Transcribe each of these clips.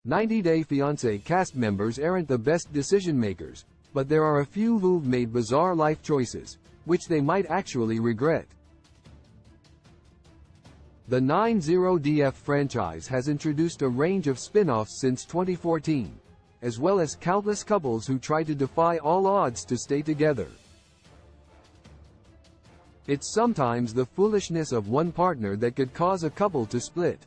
90 Day Fiancé cast members aren't the best decision makers, but there are a few who've made bizarre life choices, which they might actually regret. The 90DF franchise has introduced a range of spin-offs since 2014, as well as countless couples who try to defy all odds to stay together. It's sometimes the foolishness of one partner that could cause a couple to split.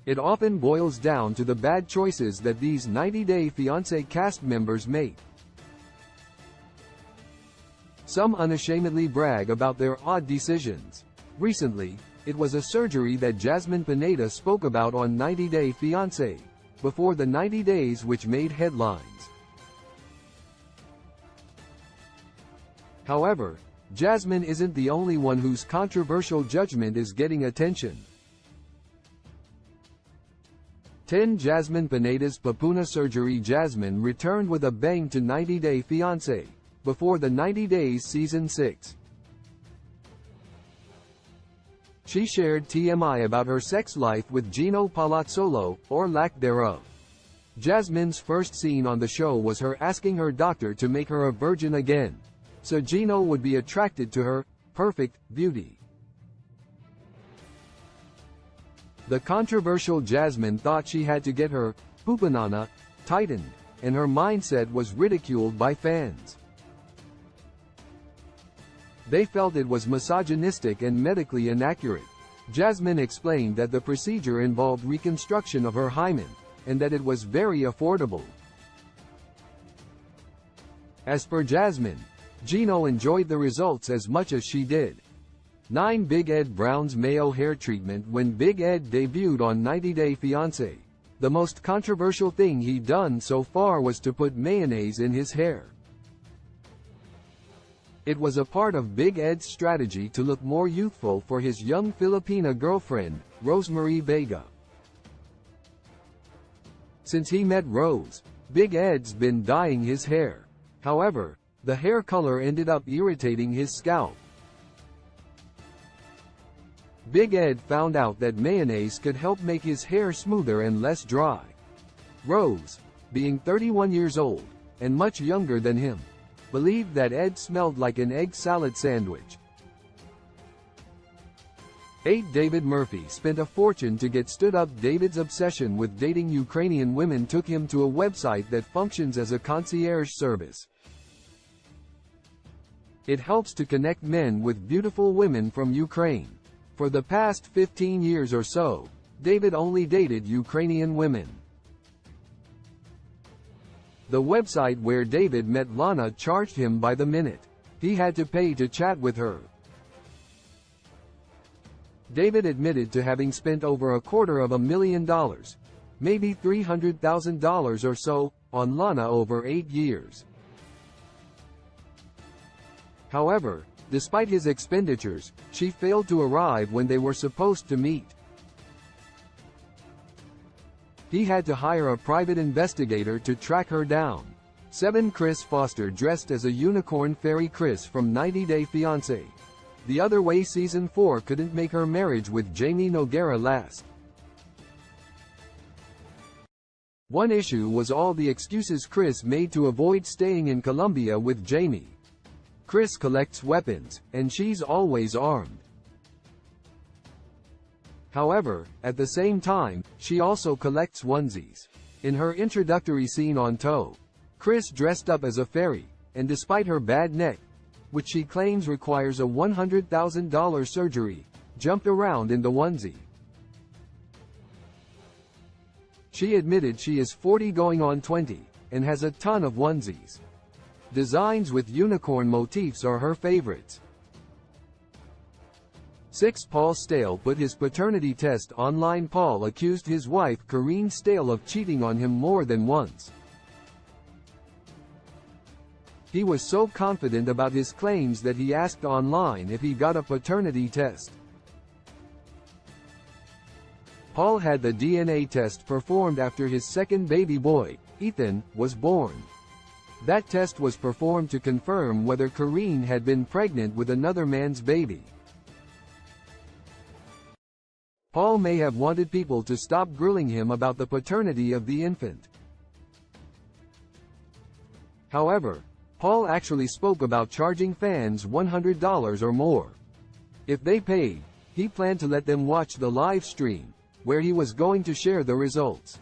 It often boils down to the bad choices that these 90 Day Fiancé cast members make. Some unashamedly brag about their odd decisions. Recently, it was a surgery that Jasmine Pineda spoke about on 90 Day Fiancé, before the 90 days, which made headlines. However, Jasmine isn't the only one whose controversial judgment is getting attention. 10 Jasmine Pineda's Popuna surgery. Jasmine returned with a bang to 90 Day Fiancé, before the 90 Days Season 6. She shared TMI about her sex life with Gino Palazzolo, or lack thereof. Jasmine's first scene on the show was her asking her doctor to make her a virgin again, so Gino would be attracted to her perfect beauty. The controversial Jasmine thought she had to get her Popuna tightened, and her mindset was ridiculed by fans. They felt it was misogynistic and medically inaccurate. Jasmine explained that the procedure involved reconstruction of her hymen, and that it was very affordable. As per Jasmine, Gino enjoyed the results as much as she did. 9 Big Ed Brown's Mayo hair treatment. When Big Ed debuted on 90 Day Fiancé, the most controversial thing he'd done so far was to put mayonnaise in his hair. It was a part of Big Ed's strategy to look more youthful for his young Filipina girlfriend, Rosemary Vega. Since he met Rose, Big Ed's been dyeing his hair. However, the hair color ended up irritating his scalp. Big Ed found out that mayonnaise could help make his hair smoother and less dry. Rose, being 31 years old, and much younger than him, believed that Ed smelled like an egg salad sandwich. 8 David Murphy spent a fortune to get stood up. David's obsession with dating Ukrainian women took him to a website that functions as a concierge service. It helps to connect men with beautiful women from Ukraine. For the past 15 years or so, David only dated Ukrainian women. The website where David met Lana charged him by the minute. He had to pay to chat with her. David admitted to having spent over $250,000, maybe $300,000 or so, on Lana over 8 years. However, despite his expenditures, she failed to arrive when they were supposed to meet. He had to hire a private investigator to track her down. 7 Chris Foster dressed as a unicorn fairy. Chris from 90 Day Fiancé. The Other Way Season 4 couldn't make her marriage with Jamie Noguera last. One issue was all the excuses Chris made to avoid staying in Colombia with Jamie. Chris collects weapons, and she's always armed. However, at the same time, she also collects onesies. In her introductory scene on Toe, Chris dressed up as a fairy, and despite her bad neck, which she claims requires a $100,000 surgery, jumped around in the onesie. She admitted she is 40 going on 20, and has a ton of onesies. Designs with unicorn motifs are her favorites. 6 Paul Stale put his paternity test online. Paul accused his wife Karine Stale of cheating on him more than once. He was so confident about his claims that he asked online if he got a paternity test. Paul had the DNA test performed after his second baby boy, Ethan, was born. That test was performed to confirm whether Karine had been pregnant with another man's baby. Paul may have wanted people to stop grilling him about the paternity of the infant. However, Paul actually spoke about charging fans $100 or more. If they paid, he planned to let them watch the live stream, where he was going to share the results.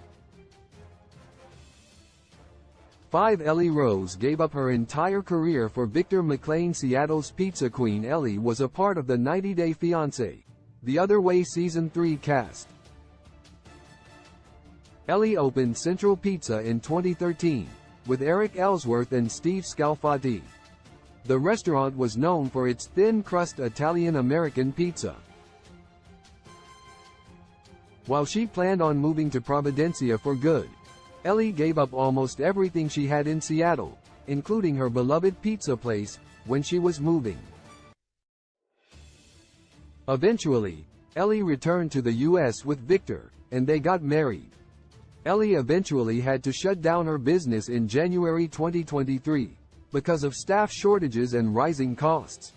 5. Ellie Rose gave up her entire career for Victor McLean. Seattle's pizza queen Ellie was a part of the 90 Day Fiancé, The Other Way Season 3 cast. Ellie opened Central Pizza in 2013, with Eric Ellsworth and Steve Scalfati. The restaurant was known for its thin-crust Italian-American pizza. While she planned on moving to Providencia for good, Ellie gave up almost everything she had in Seattle, including her beloved pizza place, when she was moving. Eventually, Ellie returned to the U.S. with Victor, and they got married. Ellie eventually had to shut down her business in January 2023, because of staff shortages and rising costs.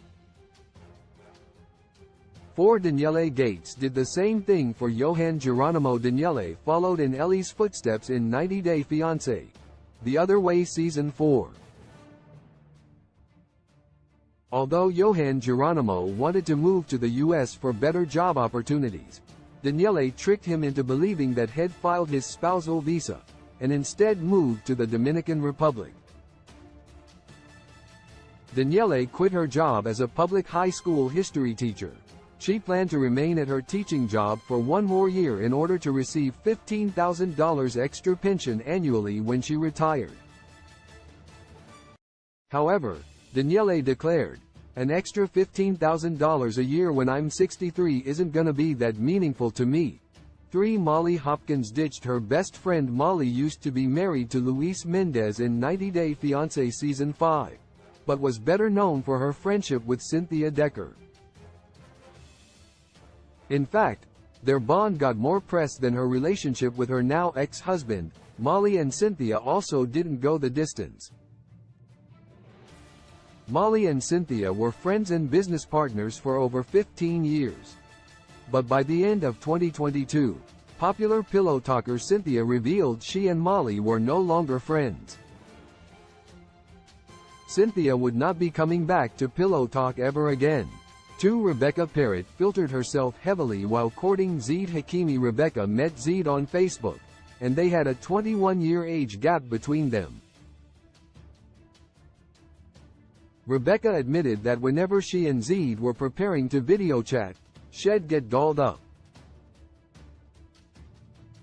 4. Danielle Gates did the same thing for Johan Geronimo. Danielle followed in Ellie's footsteps in 90 Day Fiancé, The Other Way Season 4. Although Johan Geronimo wanted to move to the U.S. for better job opportunities, Danielle tricked him into believing that he'd filed his spousal visa, and instead moved to the Dominican Republic. Danielle quit her job as a public high school history teacher. She planned to remain at her teaching job for one more year in order to receive $15,000 extra pension annually when she retired. However, Danielle declared, "An extra $15,000 a year when I'm 63 isn't gonna be that meaningful to me." 3. Molly Hopkins ditched her best friend. Molly used to be married to Luis Mendez in 90 Day Fiancé Season 5, but was better known for her friendship with Cynthia Decker. In fact, their bond got more press than her relationship with her now ex-husband. Molly and Cynthia also didn't go the distance. Molly and Cynthia were friends and business partners for over 15 years. But by the end of 2022, popular pillow talker Cynthia revealed she and Molly were no longer friends. Cynthia would not be coming back to Pillow Talk ever again. 2. Rebecca Parrott filtered herself heavily while courting Zeid Hakimi. Rebecca met Zeid on Facebook, and they had a 21-year age gap between them. Rebecca admitted that whenever she and Zeid were preparing to video chat, she'd get dolled up.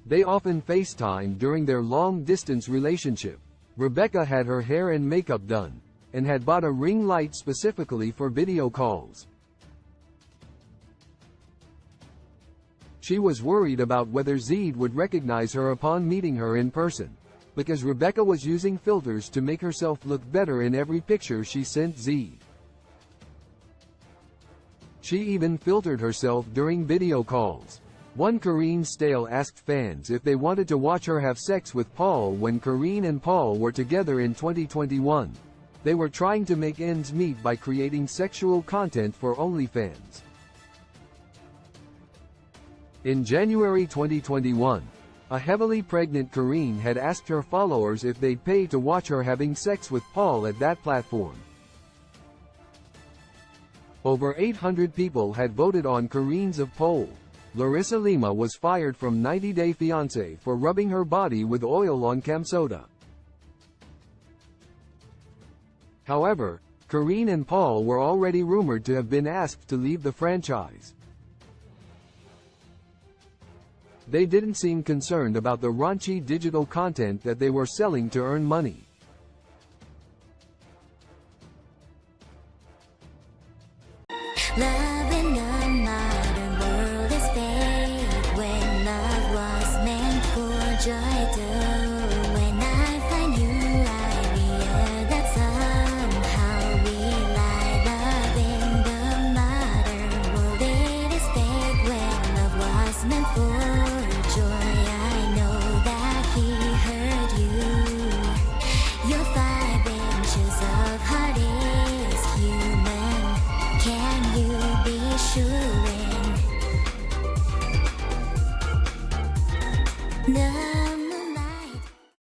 They often FaceTimed during their long-distance relationship. Rebecca had her hair and makeup done, and had bought a ring light specifically for video calls. She was worried about whether Zeid would recognize her upon meeting her in person, because Rebecca was using filters to make herself look better in every picture she sent Zeid. She even filtered herself during video calls. 1. Karine Stale asked fans if they wanted to watch her have sex with Paul. When Karine and Paul were together in 2021, they were trying to make ends meet by creating sexual content for OnlyFans. In January 2021, a heavily pregnant Karine had asked her followers if they'd pay to watch her having sex with Paul at that platform. Over 800 people had voted on Karine's poll. Larissa Lima was fired from 90 Day Fiancé for rubbing her body with oil on camsoda. However, Karine and Paul were already rumored to have been asked to leave the franchise. They didn't seem concerned about the raunchy digital content that they were selling to earn money. Love in a modern world is fake when love was meant for joy too. When I find you, I realize that somehow we lie. Love in the modern world, it is fake when love was meant for joy. I know that he hurt you. Your 5 inches of heart is human. Can you be No